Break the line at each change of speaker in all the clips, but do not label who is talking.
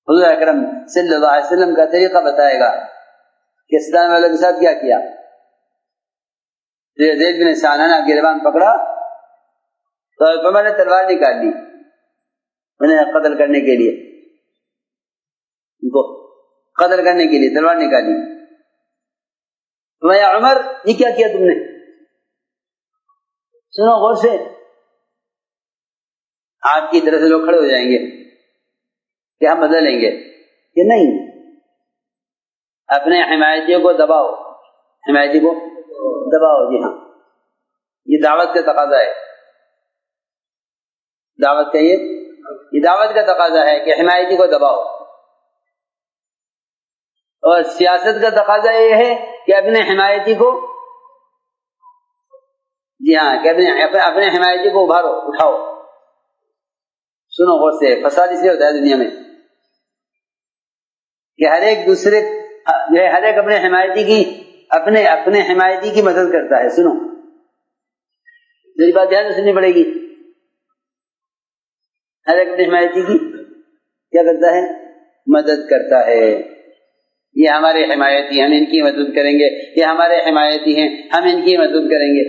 حضور اکرم صلی اللہ علیہ وسلم کا طریقہ بتائے گا کہ اسلام والوں کے ساتھ کیا کیا. زید بن ثانہ نے گریبان پکڑا تو عمر نے تلوار نکال لی انہیں قتل کرنے کے لیے، ان کو قتل کرنے کے لیے تلوار نکالی. یا عمر یہ کیا کیا تم نے؟ سنو غور سے، آپ کی طرف سے لوگ کھڑے ہو جائیں گے کہ ہم بدل لیں گے کہ نہیں، اپنے حمایتیوں کو دباؤ، حمایتی کو دباؤ. جی ہاں، یہ دعوت کا تقاضا ہے، دعوت کا یہ دعوت کا تقاضا ہے کہ حمایتی کو دباؤ. اور سیاست کا تقاضا یہ ہے کہ اپنے حمایتی کو، جی ہاں، کہ اپنے حمایتی کو ابھارو، اٹھاؤ. سنو غور سے، فساد اس لیے ہوتا ہے دنیا میں کہ ہر ایک دوسرے جو ہے، ہر ایک اپنے حمایتی کی اپنے حمایتی کی مدد کرتا ہے. سنو میری بات دھیان سے سننی پڑے گی. ہر ایک اپنے حمایتی کی کیا کرتا ہے؟ مدد کرتا ہے. یہ ہمارے حمایتی، ہم ان کی مدد کریں گے، یہ ہمارے حمایتی ہیں، ہم ان کی مدد کریں گے.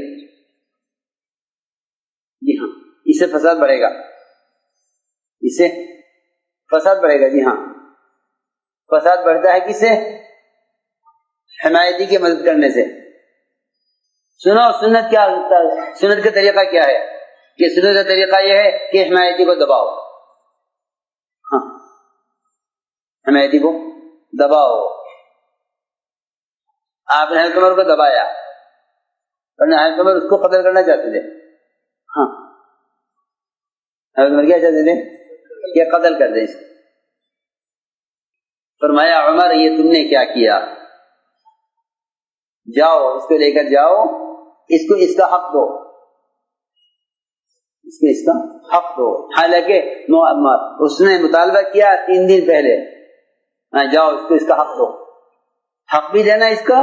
جی ہاں، اس سے فساد بڑھے گا، اس سے فساد بڑھے گا. جی ہاں، فساد بڑھتا ہے کس سے؟ حمایتی کی مدد کرنے سے. سنو سنت کیا ہوتا ہے، سنت کا طریقہ کیا ہے؟ کہ سنت کا طریقہ یہ ہے کہ حمایتی کو دباؤ. ہاں، حمایتی کو دباؤ. آپ نے حضرت عمر کو دبایا، ورنہ حضرت عمر اس کو قتل کرنا چاہتے تھے. ہاں، حضرت عمر کیا چاہتے تھے؟ کہ قتل کر دیں اس کو. فرمایا عمر یہ تم نے کیا کیا؟ جاؤ اس کو لے کر جاؤ، اس کو اس کا حق دو، اس کو اس کا حق دو. حالانکہ اس نے مطالبہ کیا 3 دن پہلے، جاؤ اس کو اس کا حق دو. حق بھی دینا اس کا،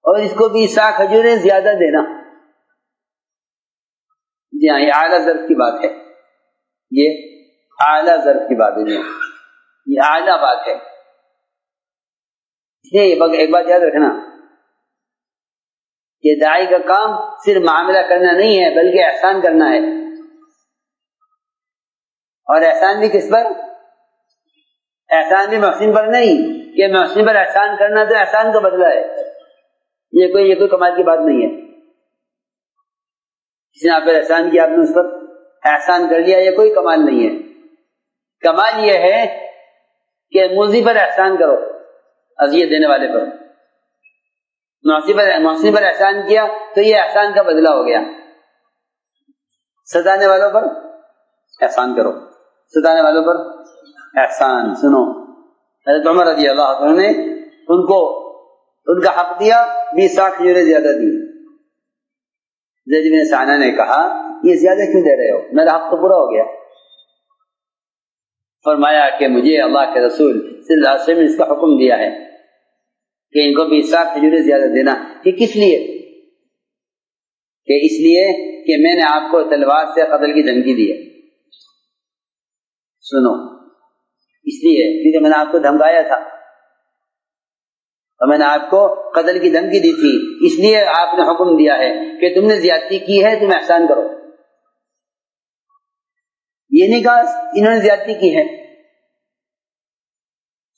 اور اس کو بھی 100 کھجوریں زیادہ دینا. جی ہاں، یہ اعلیٰ ضرب کی بات ہے، یہ اعلیٰ ضرب کی بات ہے. جی ہاں، یہ اعلیٰ بات ہے. اس لیے ایک بات یاد رکھنا کہ داعی کا کام صرف معاملہ کرنا نہیں ہے، بلکہ احسان کرنا ہے. اور احسان بھی کس پر؟ احسان بھی محسن پر نہیں کہ محسن پر احسان کرنا تو احسان کا بدلہ ہے. یہ کوئی کمال کی بات نہیں ہے. جس نے آپ پر احسان کیا، آپ نے اس پر احسان کر لیا، یہ کوئی کمال نہیں ہے. کمال یہ ہے کہ موذی پر احسان کرو، اذیت دینے والے پر. محسن پر احسان کیا تو یہ احسان کا بدلہ ہو گیا. ستانے والوں پر احسان کرو، ستانے والوں پر احسان. سنو حضرت عمر رضی اللہ عنہ نے ان کو ان کا حق دیا، 20 کھجوریں زیادہ دی. زید بن ثانہ نے کہا یہ زیادہ کیوں دے رہے ہو، میرا حق تو پورا ہو گیا. فرمایا کہ مجھے اللہ کے رسول صلی اللہ علیہ وسلم نے اس کا حکم دیا ہے کہ ان کو 20 کھجوریں زیادہ دینا. کہ کس لیے؟ کہ اس لیے کہ میں نے آپ کو تلوار سے قتل کی دھمکی دی ہے. سنو، اس لیے کیونکہ میں نے آپ کو دھمکایا تھا اور میں نے آپ کو قتل کی دھمکی دی تھی، اس لیے آپ نے حکم دیا ہے کہ تم نے زیادتی کی ہے، تم احسان کرو. یہ نہیں کہا انہوں نے زیادتی کی ہے.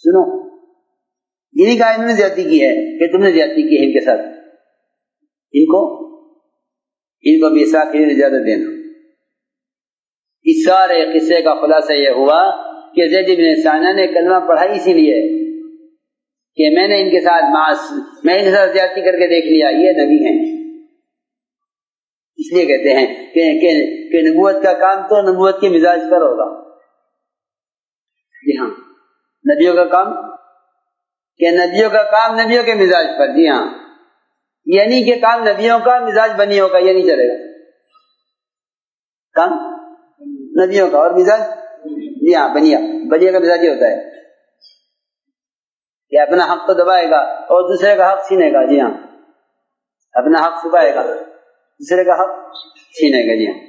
سنو، یہ نہیں کہا انہوں نے زیادتی کی ہے کہ تم نے زیادتی کی ہے ان کے ساتھ، ان کو 20 کھجوریں زیادہ دینا. اس سارے قصے کا خلاصہ یہ ہوا کہ زید بن ثانہ نے کلمہ پڑھا اسی لیے کہ میں نے ان کے ساتھ زیادتی کر کے دیکھ لیا، یہ نبی ہیں. اس لیے کہتے ہیں کہ نبوت کا کام تو نبوت کے مزاج پر ہوگا. جی ہاں، نبیوں کا کام نبیوں کے مزاج پر. جی ہاں، یعنی کہ کام نبیوں کا مزاج بنی ہوگا، یہ نہیں چلے گا. کام نبیوں کا اور مزاج، جی ہاں، بنیا کا مزاج یہ ہوتا ہے کہ اپنا حق تو دبائے گا اور دوسرے کا حق چھینے گا. جی ہاں، اپنا حق چھپائے گا، دوسرے کا حق چھینے گا. جی ہاں.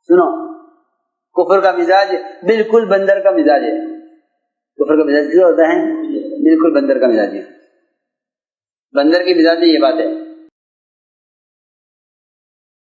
سنو، کفر کا مزاج بالکل بندر کا مزاج ہے. کفر کا مزاج کیا ہوتا ہے؟ بالکل بندر کا مزاج ہے. بندر کی مزاج میں یہ بات ہے.